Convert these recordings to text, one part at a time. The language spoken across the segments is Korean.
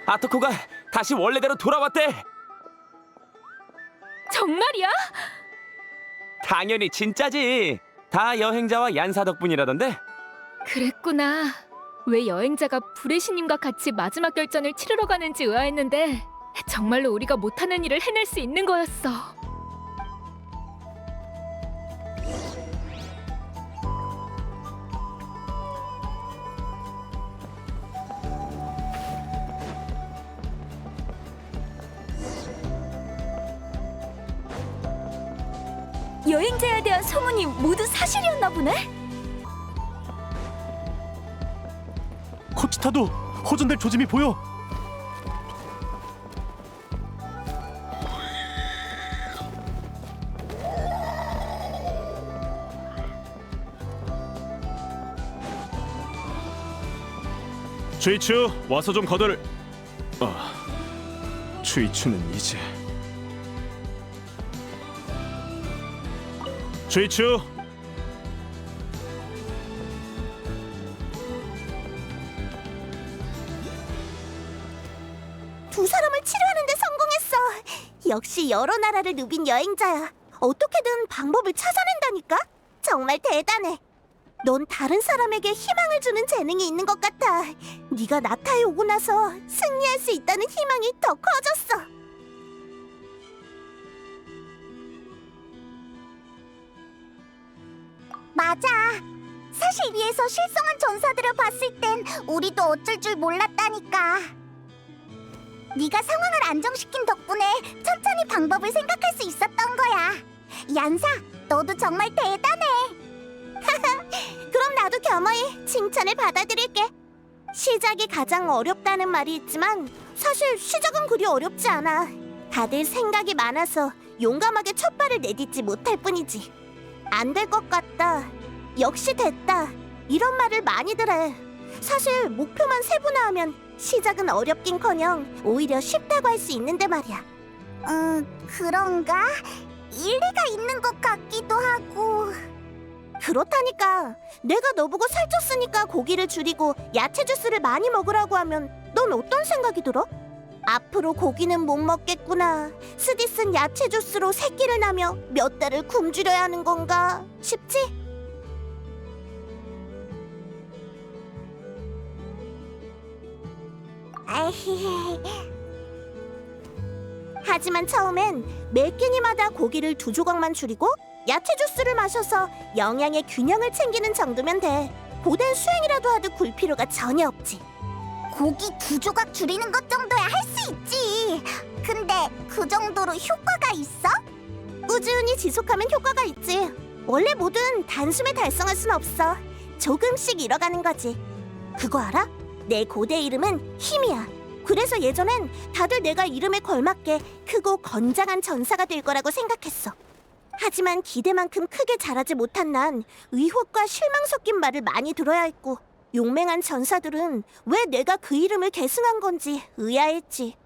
아토코가 다시 원래대로 돌아왔대. 정말이야? 당연히 진짜지. 다 여행자와 얀사 덕분이라던데. 그랬구나. 왜 여행자가 불의 신님과 같이 마지막 결전을 치르러 가는지 의아했는데 정말로 우리가 못하는 일을 해낼 수 있는 거였어. 여행자에 대한 소문이 모두 사실이었나 보네? 코치타도 호전될 조짐이 보여. 주이추, 와서 좀 거들. 주이추는 이제. 주이추. 두 사람을 치료하는 데 성공했어. 역시 여러 나라를 누빈 여행자야. 어떻게든 방법을 찾아낸다니까? 정말 대단해. 넌 다른 사람에게 희망을 주는 재능이 있는 것 같아. 네가 나타에 오고 나서 승리할 수 있다는 희망이 더 커졌어. 맞아. 사실 위에서 실성한 전사들을 봤을 땐 우리도 어쩔 줄 몰랐다니까. 네가 상황을 안정시킨 덕분에 천천히 방법을 생각할 수 있었던 거야. 얀사, 너도 정말 대단해. 그럼 나도 겸허히 칭찬을 받아들일게. 시작이 가장 어렵다는 말이 있지만 사실 시작은 그리 어렵지 않아. 다들 생각이 많아서 용감하게 첫 발을 내딛지 못할 뿐이지. 안 될 것 같다, 역시 됐다, 이런 말을 많이들 해. 사실 목표만 세분화하면 시작은 어렵긴커녕 오히려 쉽다고 할 수 있는데 말이야. 그런가? 일리가 있는 것 같기도 하고. 그렇다니까. 내가 너보고 살쪘으니까 고기를 줄이고 야채 주스를 많이 먹으라고 하면 넌 어떤 생각이 들어? 앞으로 고기는 못 먹겠구나, 스디슨 야채 주스로 새끼를 낳으며 몇 달을 굶주려야 하는 건가 싶지? 하지만 처음엔 매 끼니마다 고기를 2조각만 줄이고 야채 주스를 마셔서 영양의 균형을 챙기는 정도면 돼. 고된 수행이라도 하듯 굴 필요가 전혀 없지. 고기 2조각 줄이는 것 정도야 할 수 있지. 근데 그 정도로 효과가 있어? 꾸준히 지속하면 효과가 있지. 원래 뭐든 단숨에 달성할 순 없어. 조금씩 잃어가는 거지. 그거 알아? 내 고대 이름은 힘이야. 그래서 예전엔 다들 내가 이름에 걸맞게 크고 건장한 전사가 될 거라고 생각했어. 하지만 기대만큼 크게 자라지 못한 난 의혹과 실망 섞인 말을 많이 들어야 했고, 용맹한 전사들은 왜 내가 그 이름을 계승한 건지 의아했지.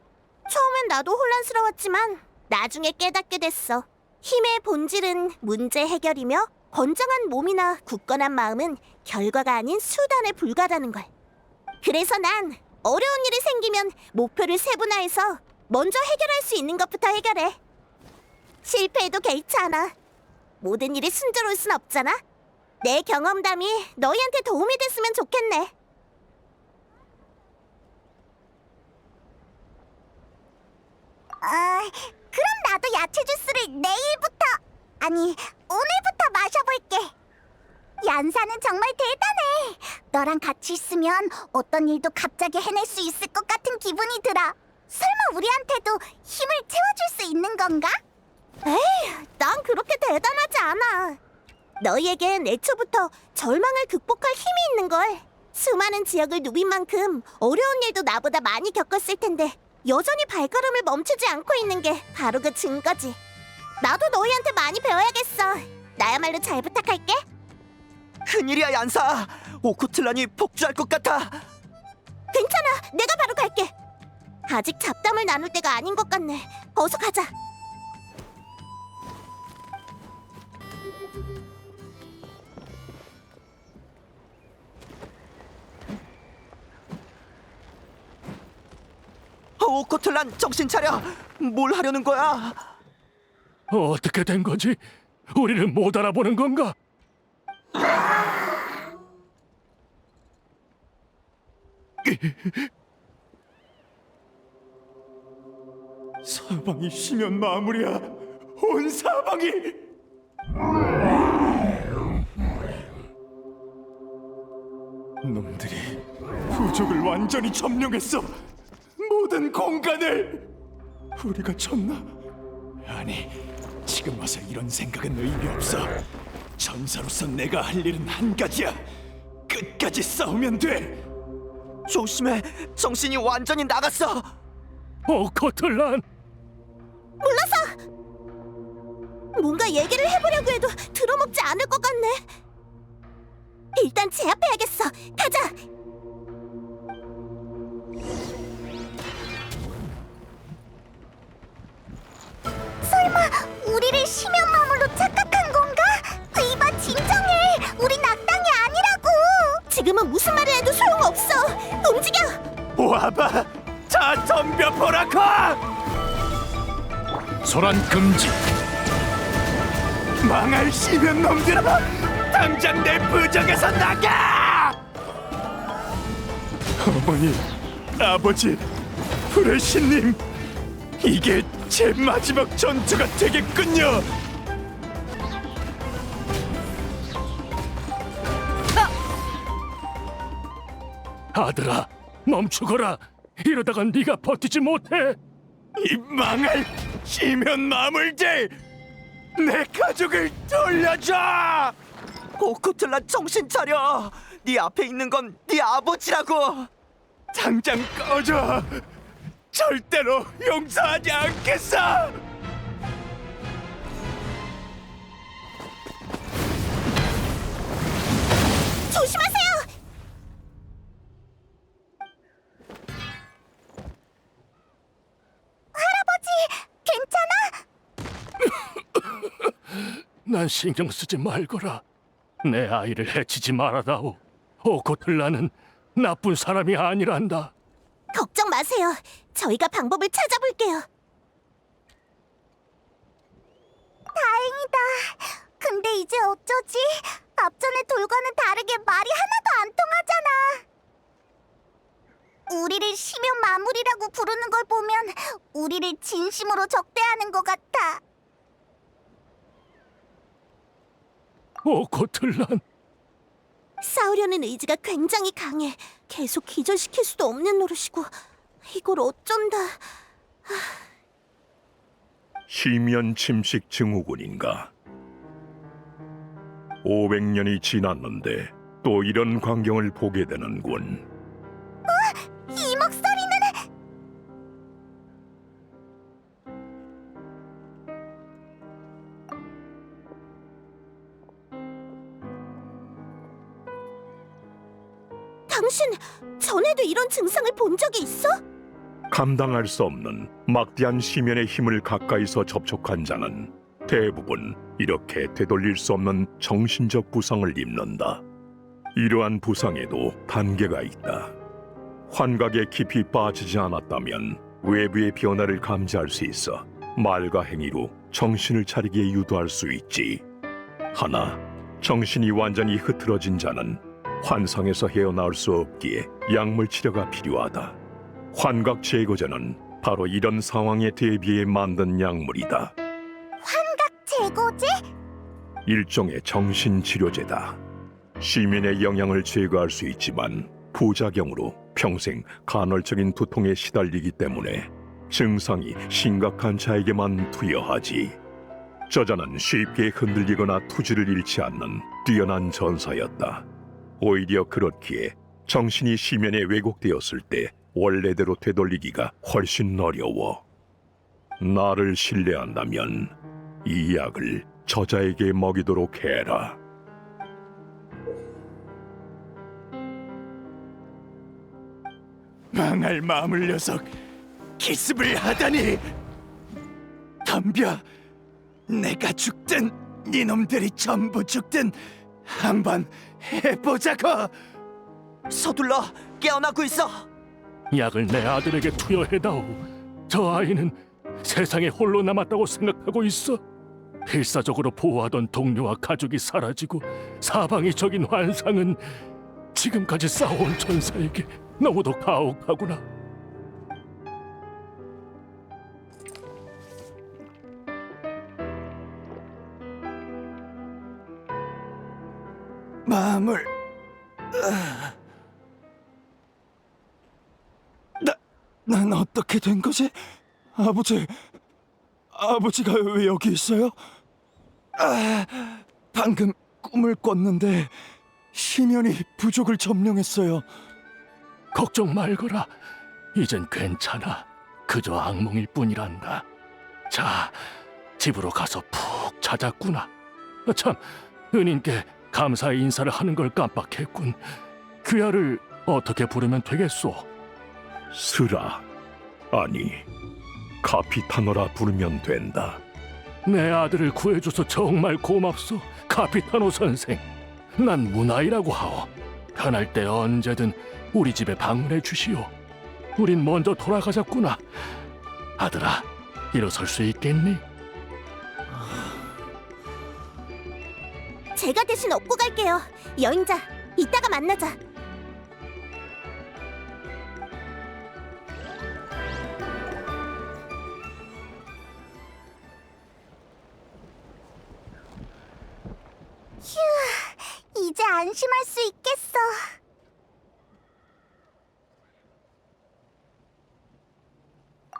처음엔 나도 혼란스러웠지만 나중에 깨닫게 됐어. 힘의 본질은 문제 해결이며 건장한 몸이나 굳건한 마음은 결과가 아닌 수단에 불과하다는 걸. 그래서 난 어려운 일이 생기면 목표를 세분화해서 먼저 해결할 수 있는 것부터 해결해. 실패해도 개의치 않아. 모든 일이 순조로울 순 없잖아. 내 경험담이 너희한테 도움이 됐으면 좋겠네. 그럼 나도 야채 주스를 내일부터, 아니 오늘부터 마셔볼게. 얀사는 정말 대단해. 너랑 같이 있으면 어떤 일도 갑자기 해낼 수 있을 것 같은 기분이 들어. 설마 우리한테도 힘을 채워줄 수 있는 건가? 에이, 난 그렇게 대단하지 않아. 너희에겐 애초부터 절망을 극복할 힘이 있는걸. 수많은 지역을 누빈 만큼 어려운 일도 나보다 많이 겪었을 텐데 여전히 발걸음을 멈추지 않고 있는 게 바로 그 증거지. 나도 너희한테 많이 배워야겠어. 나야말로 잘 부탁할게. 큰일이야, 얀사. 오코틀란이 폭주할 것 같아. 괜찮아, 내가 바로 갈게. 아직 잡담을 나눌 때가 아닌 것 같네. 어서 가자. 오코틀란 정신 차려. 뭘 하려는 거야? 어떻게 된 거지? 우리를 못 알아보는 건가? 사방이 쉬면 마무리야. 온 사방이. 놈들이 부족을 완전히 점령했어. 모든 공간을. 우리가 졌나? 아니, 지금 와서 이런 생각은 의미 없어. 전사로서 내가 할 일은 한 가지야. 끝까지 싸우면 돼. 조심해. 정신이 완전히 나갔어. 오코틀란. 몰라서. 뭔가 얘기를 해보려고 해도 들어먹지 않을 것 같네. 일단 제압해야겠어. 가자. 설마 우리를 심연마물로 착각한 건가? 이봐 진정해. 우린 악당이 아니라고. 지금은 무슨 말을 해도 소용없어. 움직여. 와봐. 자, 덤벼보라고. 소란 금지. 망할 시면 놈들아, 당장 내 부적에서 나가! 어머니, 아버지, 불의 신님, 이게 제 마지막 전투가 되겠군요. 아들아, 멈추거라. 이러다가 네가 버티지 못해. 이 망할 시면 마물들! 내 가족을 돌려줘! 오코틀란 정신 차려. 네 앞에 있는 건 네 아버지라고. 당장 꺼져! 절대로 용서하지 않겠어! 조심하세요. 할아버지, 괜찮아? 난 신경 쓰지 말거라. 내 아이를 해치지 말아다오. 오코틀라는 나쁜 사람이 아니란다. 걱정 마세요. 저희가 방법을 찾아볼게요. 다행이다. 근데 이제 어쩌지? 앞전의 돌과는 다르게 말이 하나도 안 통하잖아. 우리를 심연 마무리라고 부르는 걸 보면 우리를 진심으로 적대하는 것 같아. 오코틀란, 싸우려는 의지가 굉장히 강해. 계속 기절시킬 수도 없는 노릇이고 이걸 어쩐다. 시면 침식 증후군인가? 500년이 지났는데 또 이런 광경을 보게 되는군. 이 목소리는 당신 전에도 이런 증상을 본 적이 있어? 감당할 수 없는 막대한 시면의 힘을 가까이서 접촉한 자는 대부분 이렇게 되돌릴 수 없는 정신적 부상을 입는다. 이러한 부상에도 단계가 있다. 환각에 깊이 빠지지 않았다면 외부의 변화를 감지할 수 있어 말과 행위로 정신을 차리게 유도할 수 있지. 하나, 정신이 완전히 흐트러진 자는 환상에서 헤어나올 수 없기에 약물 치료가 필요하다. 환각 제거제는 바로 이런 상황에 대비해 만든 약물이다. 환각 제거제? 일종의 정신치료제다. 시민의 영향을 제거할 수 있지만 부작용으로 평생 간헐적인 두통에 시달리기 때문에 증상이 심각한 자에게만 투여하지. 저자는 쉽게 흔들리거나 투지를 잃지 않는 뛰어난 전사였다. 오히려 그렇기에 정신이 시면에 왜곡되었을 때 원래대로 되돌리기가 훨씬 어려워. 나를 신뢰한다면 이 약을 저자에게 먹이도록 해라. 망할 마물 녀석, 기습을 하다니! 덤벼! 내가 죽든 니놈들이 전부 죽든 한번 해보자고! 서둘러. 깨어나고 있어. 약을 내 아들에게 투여해다오. 저 아이는 세상에 홀로 남았다고 생각하고 있어. 필사적으로 보호하던 동료와 가족이 사라지고 사방이 적인 환상은 지금까지 싸워온 전사에게 너무도 가혹하구나. 마음을 난 어떻게 된 거지? 아버지가 왜 여기 있어요? 방금 꿈을 꿨는데 심연이 부족을 점령했어요. 걱정 말거라. 이젠 괜찮아. 그저 악몽일 뿐이란다. 자, 집으로 가서 푹 자자꾸나. 참, 은인께 감사의 인사를 하는 걸 깜빡했군. 귀하를 어떻게 부르면 되겠소? 스라, 아니, 카피타노라 부르면 된다. 내 아들을 구해줘서 정말 고맙소, 카피타노 선생. 난 문아이라고 하오. 편할 때 언제든 우리 집에 방문해 주시오. 우린 먼저 돌아가자꾸나. 아들아, 일어설 수 있겠니? 제가 대신 업고 갈게요. 여행자, 이따가 만나자. 휴, 이제 안심할 수 있겠어.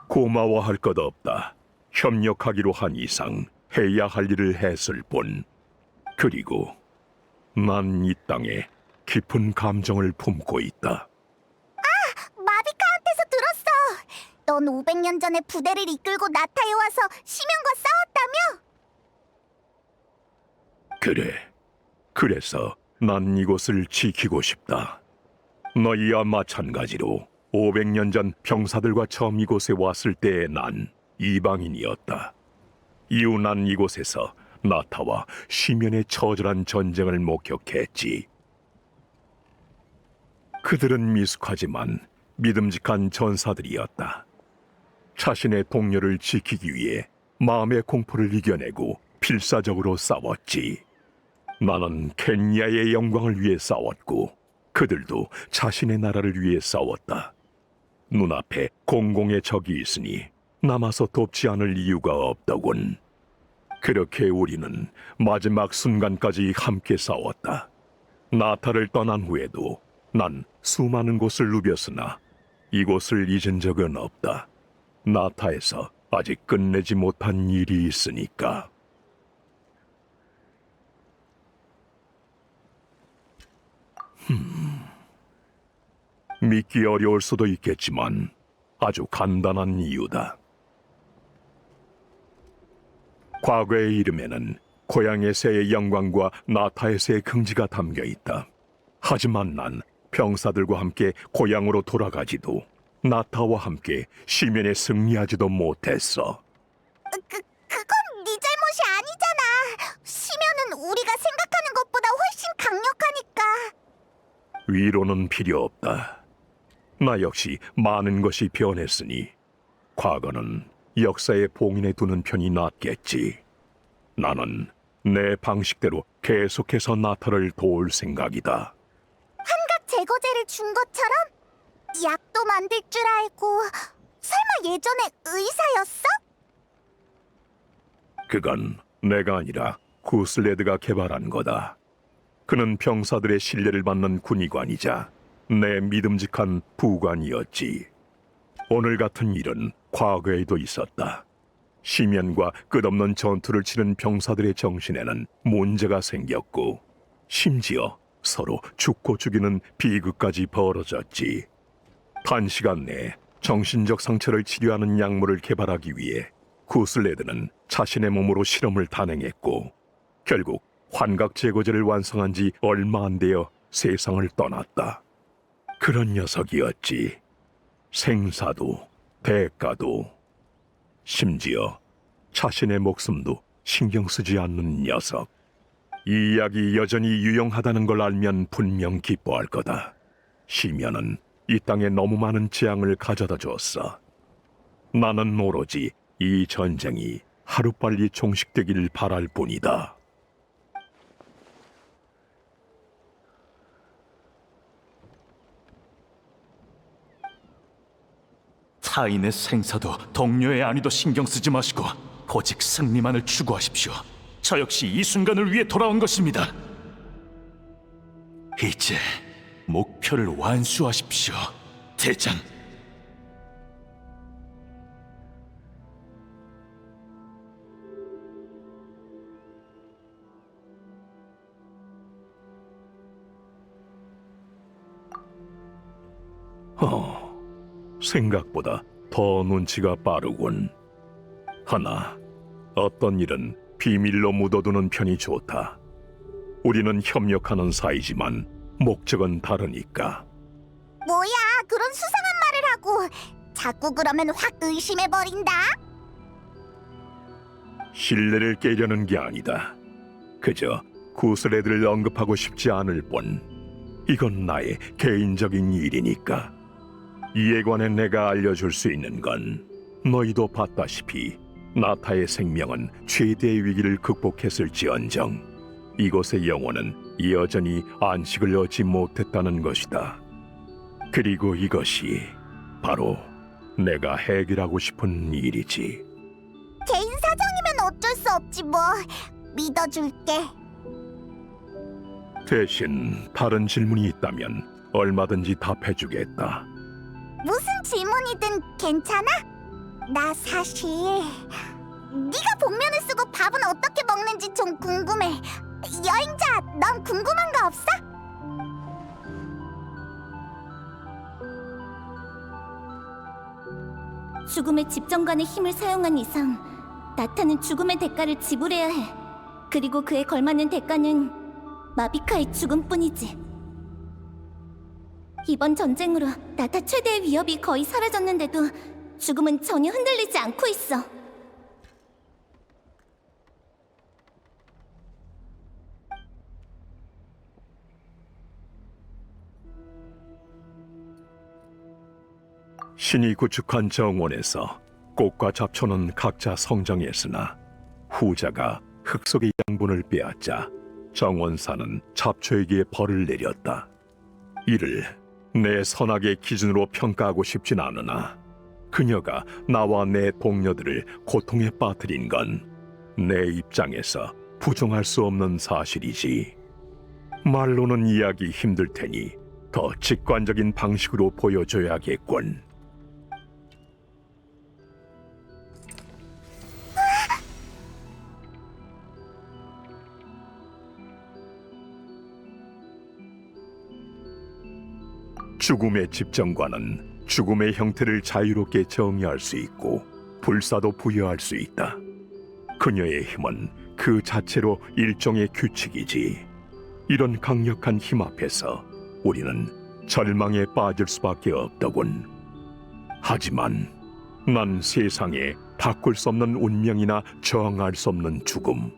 고마워할 것 없다. 협력하기로 한 이상 해야 할 일을 했을 뿐. 그리고 난 이 땅에 깊은 감정을 품고 있다. 마비카한테서 들었어. 넌 500년 전에 부대를 이끌고 나타에 와서 시면과 싸웠다며? 그래. 그래서 난 이곳을 지키고 싶다. 너희와 마찬가지로 500년 전 병사들과 처음 이곳에 왔을 때의 난 이방인이었다. 이후 난 이곳에서 나타와 시면의 처절한 전쟁을 목격했지. 그들은 미숙하지만 믿음직한 전사들이었다. 자신의 동료를 지키기 위해 마음의 공포를 이겨내고 필사적으로 싸웠지. 나는 켄야의 영광을 위해 싸웠고 그들도 자신의 나라를 위해 싸웠다. 눈앞에 공공의 적이 있으니 남아서 돕지 않을 이유가 없더군. 그렇게 우리는 마지막 순간까지 함께 싸웠다. 나타를 떠난 후에도 난 수많은 곳을 누볐으나 이곳을 잊은 적은 없다. 나타에서 아직 끝내지 못한 일이 있으니까. 믿기 어려울 수도 있겠지만 아주 간단한 이유다. 과거의 이름에는 고향의 새의 영광과 나타의 새의 긍지가 담겨 있다. 하지만 난 병사들과 함께 고향으로 돌아가지도 나타와 함께 시면에 승리하지도 못했어. 그건 네 잘못이 아니잖아. 시면은 우리가 생각하는 것보다 훨씬 강력하니까. 위로는 필요 없다. 나 역시 많은 것이 변했으니 과거는 역사에 봉인해 두는 편이 낫겠지. 나는 내 방식대로 계속해서 나타를 도울 생각이다. 환각 제거제를 준 것처럼? 약도 만들 줄 알고. 설마 예전에 의사였어? 그건 내가 아니라 구슬레드가 개발한 거다. 그는 병사들의 신뢰를 받는 군의관이자 내 믿음직한 부관이었지. 오늘 같은 일은 과거에도 있었다. 시면과 끝없는 전투를 치른 병사들의 정신에는 문제가 생겼고 심지어 서로 죽고 죽이는 비극까지 벌어졌지. 단시간 내에 정신적 상처를 치료하는 약물을 개발하기 위해 구슬레드는 자신의 몸으로 실험을 단행했고 결국 환각 제거제를 완성한 지 얼마 안 되어 세상을 떠났다. 그런 녀석이었지. 생사도 대가도 심지어 자신의 목숨도 신경 쓰지 않는 녀석. 이 약이 여전히 유용하다는 걸 알면 분명 기뻐할 거다. 시면은 이 땅에 너무 많은 재앙을 가져다 주었어. 나는 오로지 이 전쟁이 하루빨리 종식되기를 바랄 뿐이다. 타인의 생사도 동료의 안위도 신경 쓰지 마시고 오직 승리만을 추구하십시오. 저 역시 이 순간을 위해 돌아온 것입니다. 이제 목표를 완수하십시오, 대장. 생각보다 더 눈치가 빠르군. 하나, 어떤 일은 비밀로 묻어두는 편이 좋다. 우리는 협력하는 사이지만 목적은 다르니까. 뭐야, 그런 수상한 말을 하고. 자꾸 그러면 확 의심해버린다. 신뢰를 깨려는 게 아니다. 그저 구슬애들을 언급하고 싶지 않을 뿐. 이건 나의 개인적인 일이니까. 이에 관해 내가 알려줄 수 있는 건 너희도 봤다시피 나타의 생명은 최대의 위기를 극복했을지언정 이곳의 영혼은 여전히 안식을 얻지 못했다는 것이다. 그리고 이것이 바로 내가 해결하고 싶은 일이지. 개인 사정이면 어쩔 수 없지 뭐. 믿어줄게. 대신 다른 질문이 있다면 얼마든지 답해주겠다. 무슨 질문이든 괜찮아? 나 사실 네가 복면을 쓰고 밥은 어떻게 먹는지 좀 궁금해. 여행자, 넌 궁금한 거 없어? 죽음의 집정관의 힘을 사용한 이상 나타는 죽음의 대가를 지불해야 해. 그리고 그에 걸맞는 대가는 마비카의 죽음뿐이지. 이번 전쟁으로 나타 최대의 위협이 거의 사라졌는데도 죽음은 전혀 흔들리지 않고 있어. 신이 구축한 정원에서 꽃과 잡초는 각자 성장했으나 후자가 흙 속의 양분을 빼앗자 정원사는 잡초에게 벌을 내렸다. 이를 내 선악의 기준으로 평가하고 싶진 않으나 그녀가 나와 내 동료들을 고통에 빠뜨린 건 내 입장에서 부정할 수 없는 사실이지. 말로는 이해하기 힘들 테니 더 직관적인 방식으로 보여줘야겠군. 죽음의 집정관은 죽음의 형태를 자유롭게 정의할 수 있고 불사도 부여할 수 있다. 그녀의 힘은 그 자체로 일종의 규칙이지. 이런 강력한 힘 앞에서 우리는 절망에 빠질 수밖에 없더군. 하지만 난 세상에 바꿀 수 없는 운명이나 저항할 수 없는 죽음,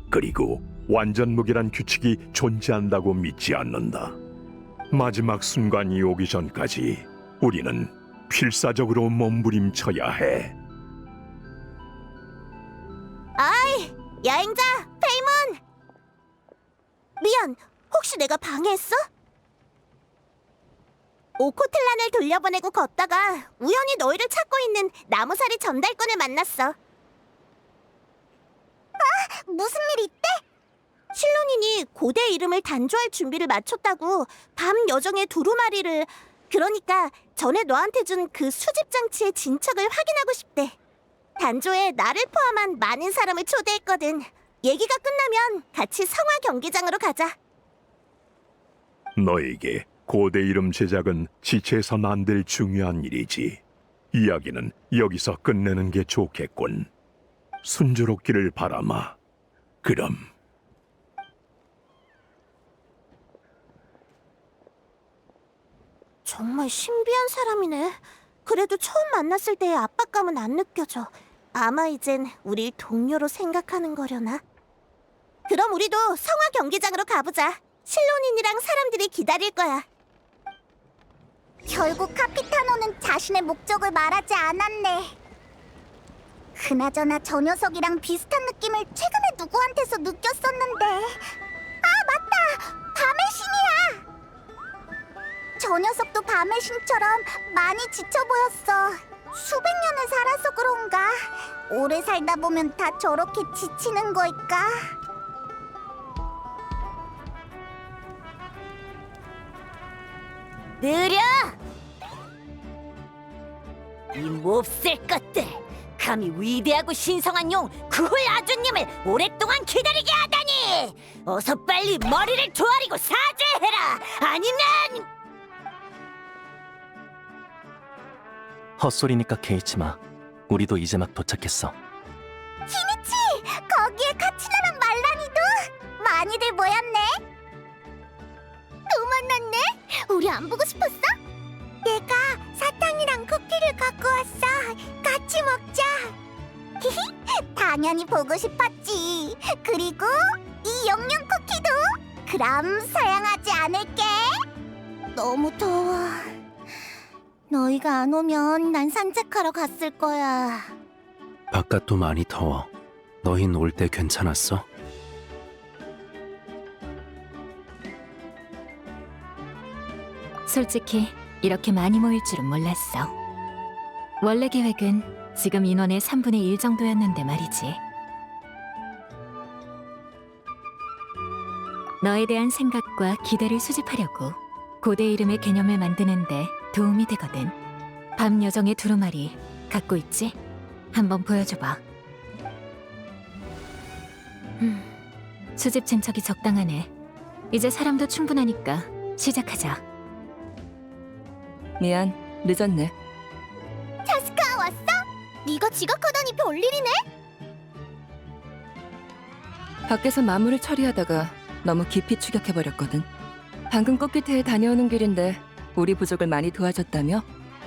그리고 완전 무결한 규칙이 존재한다고 믿지 않는다. 마지막 순간이 오기 전까지 우리는 필사적으로 몸부림쳐야 해. 어이, 여행자, 페이몬! 미안, 혹시 내가 방해했어? 오코틀란을 돌려보내고 걷다가 우연히 너희를 찾고 있는 나무살이 전달꾼을 만났어. 아, 무슨 일 있대? 실론인이 고대 이름을 단조할 준비를 마쳤다고 밤 여정의 두루마리를, 그러니까 전에 너한테 준 그 수집장치의 진척을 확인하고 싶대. 단조에 나를 포함한 많은 사람을 초대했거든. 얘기가 끝나면 같이 성화 경기장으로 가자. 너에게 고대 이름 제작은 지체해선 안 될 중요한 일이지. 이야기는 여기서 끝내는 게 좋겠군. 순조롭기를 바라마. 그럼. 정말 신비한 사람이네. 그래도 처음 만났을 때의 압박감은 안 느껴져. 아마 이젠 우릴 동료로 생각하는 거려나? 그럼 우리도 성화 경기장으로 가보자. 실론인이랑 사람들이 기다릴 거야. 결국 카피타노는 자신의 목적을 말하지 않았네. 그나저나 저 녀석이랑 비슷한 느낌을 최근에 누구한테서 느꼈었는데. 아, 맞다! 밤의 신이야! 저 녀석도 밤의 신처럼 많이 지쳐 보였어. 수백 년을 살아서 그런가? 오래 살다 보면 다 저렇게 지치는 걸까? 느려! 이 몹쓸 것들! 감히 위대하고 신성한 용 구훌 아주님을 오랫동안 기다리게 하다니! 어서 빨리 머리를 조아리고 사죄해라! 아니면... 헛소리니까 개의치마. 우리도 이제 막 도착했어. 키니치! 거기에 카치나랑 말라니도! 많이들 모였네! 또 만났네? 우리 안 보고 싶었어? 내가 사탕이랑 쿠키를 갖고 왔어. 같이 먹자. 당연히 보고 싶었지. 그리고 이 영양 쿠키도. 그럼 사양하지 않을게. 너무 더워. 너희가 안 오면 난 산책하러 갔을 거야. 바깥도 많이 더워. 너흰 올 때 괜찮았어? 솔직히 이렇게 많이 모일 줄은 몰랐어. 원래 계획은 지금 인원의 3분의 1 정도였는데 말이지. 너에 대한 생각과 기대를 수집하려고 고대 이름의 개념을 만드는데 도움이 되거든. 밤 여정의 두루마리 갖고 있지? 한번 보여줘봐. 수집 진척이 적당하네. 이제 사람도 충분하니까 시작하자. 미안, 늦었네. 차스카 왔어? 네가 지각하다니 별일이네? 밖에서 마무를 처리하다가 너무 깊이 추격해버렸거든. 방금 꽃기태에 다녀오는 길인데 우리 부족을 많이 도와줬다며?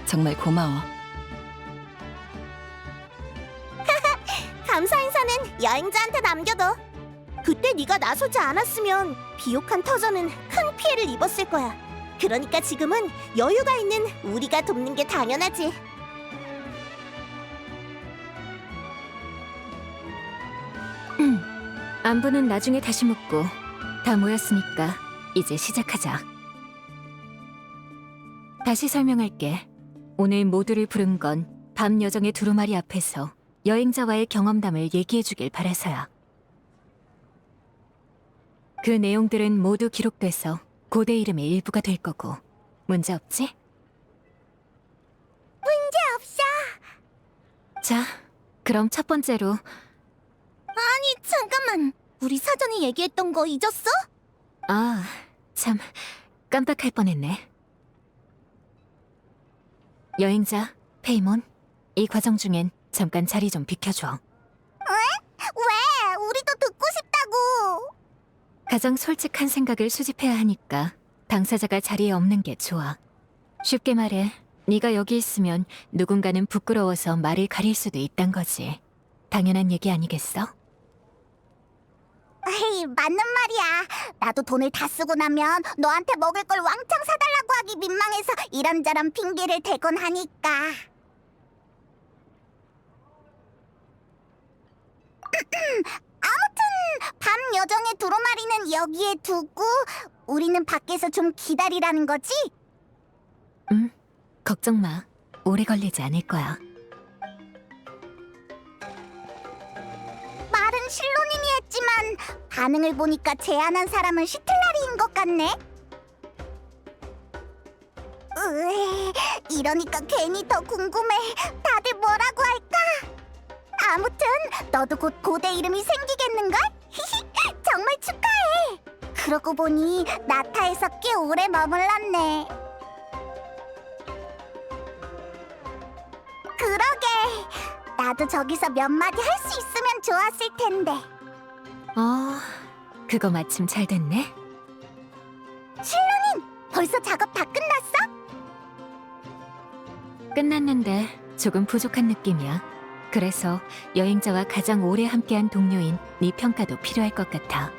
정말 고마워. 감사 인사는 여행자한테 남겨둬. 그때 네가 나서지 않았으면 비옥한 터전은 큰 피해를 입었을 거야. 그러니까 지금은 여유가 있는 우리가 돕는 게 당연하지. 안부는 나중에 다시 묻고 다 모였으니까 이제 시작하자. 다시 설명할게. 오늘 모두를 부른 건 밤 여정의 두루마리 앞에서 여행자와의 경험담을 얘기해주길 바라서야. 그 내용들은 모두 기록돼서 고대 이름의 일부가 될 거고 문제 없지? 문제 없어. 자, 그럼 첫 번째로 아니, 잠깐만. 우리 사전에 얘기했던 거 잊었어? 아, 참 깜빡할 뻔했네. 여행자, 페이몬, 이 과정 중엔 잠깐 자리 좀 비켜줘. 왜? 우리도 듣고 싶다고. 가장 솔직한 생각을 수집해야 하니까 당사자가 자리에 없는 게 좋아. 쉽게 말해, 네가 여기 있으면 누군가는 부끄러워서 말을 가릴 수도 있단 거지. 당연한 얘기 아니겠어? 에이, 맞는 말이야. 나도 돈을 다 쓰고 나면 너한테 먹을 걸 왕창 사달라고 하기 민망해서 이런저런 핑계를 대곤 하니까. 아무튼 밤 여정의 두루마리는 여기에 두고 우리는 밖에서 좀 기다리라는 거지? 걱정 마. 오래 걸리지 않을 거야. 말은 실론이니 했지만 반응을 보니까 제안한 사람은 시틀라리인 것 같네. 으에, 이러니까 괜히 더 궁금해. 다들 뭐라고 할까? 아무튼 너도 곧 고대 이름이 생기겠는걸? 정말 축하해. 그러고 보니 나타에서 꽤 오래 머물렀네. 그러게. 나도 저기서 몇 마디 할 수 있으면 좋았을 텐데. 그거 마침 잘 됐네. 실로님, 벌써 작업 다 끝났어? 끝났는데 조금 부족한 느낌이야. 그래서 여행자와 가장 오래 함께한 동료인 네 평가도 필요할 것 같아.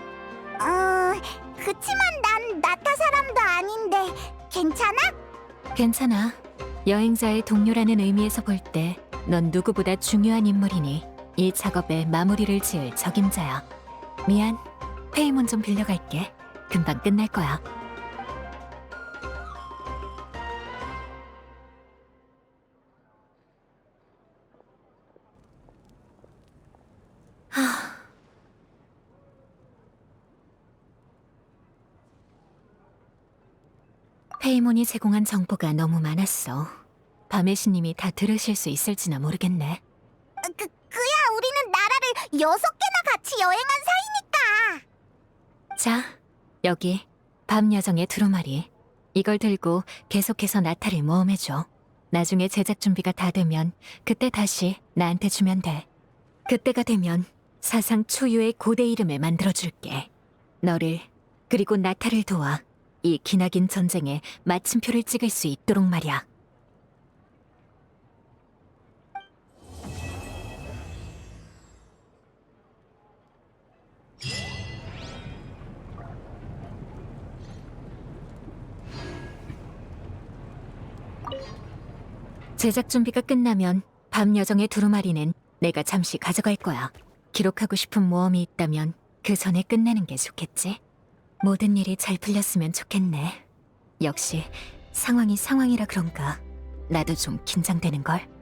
그치만 난 나타 사람도 아닌데 괜찮아? 괜찮아. 여행자의 동료라는 의미에서 볼 때 넌 누구보다 중요한 인물이니 이 작업에 마무리를 지을 적임자야. 미안. 페이몬 좀 빌려갈게. 금방 끝날 거야. 페이몬이 제공한 정보가 너무 많았어. 밤의 신님이 다 들으실 수 있을지나 모르겠네. 그야 우리는 나라를 6개나 같이 여행한 사이니까. 자, 여기 밤 여정의 두루마리. 이걸 들고 계속해서 나타를 모험해줘. 나중에 제작 준비가 다 되면 그때 다시 나한테 주면 돼. 그때가 되면 사상 초유의 고대 이름을 만들어줄게. 너를 그리고 나타를 도와 이 기나긴 전쟁에 마침표를 찍을 수 있도록 말이야. 제작 준비가 끝나면 밤 여정의 두루마리는 내가 잠시 가져갈 거야. 기록하고 싶은 모험이 있다면 그 전에 끝내는 게 좋겠지? 모든 일이 잘 풀렸으면 좋겠네. 역시 상황이 상황이라 그런가 나도 좀 긴장되는걸.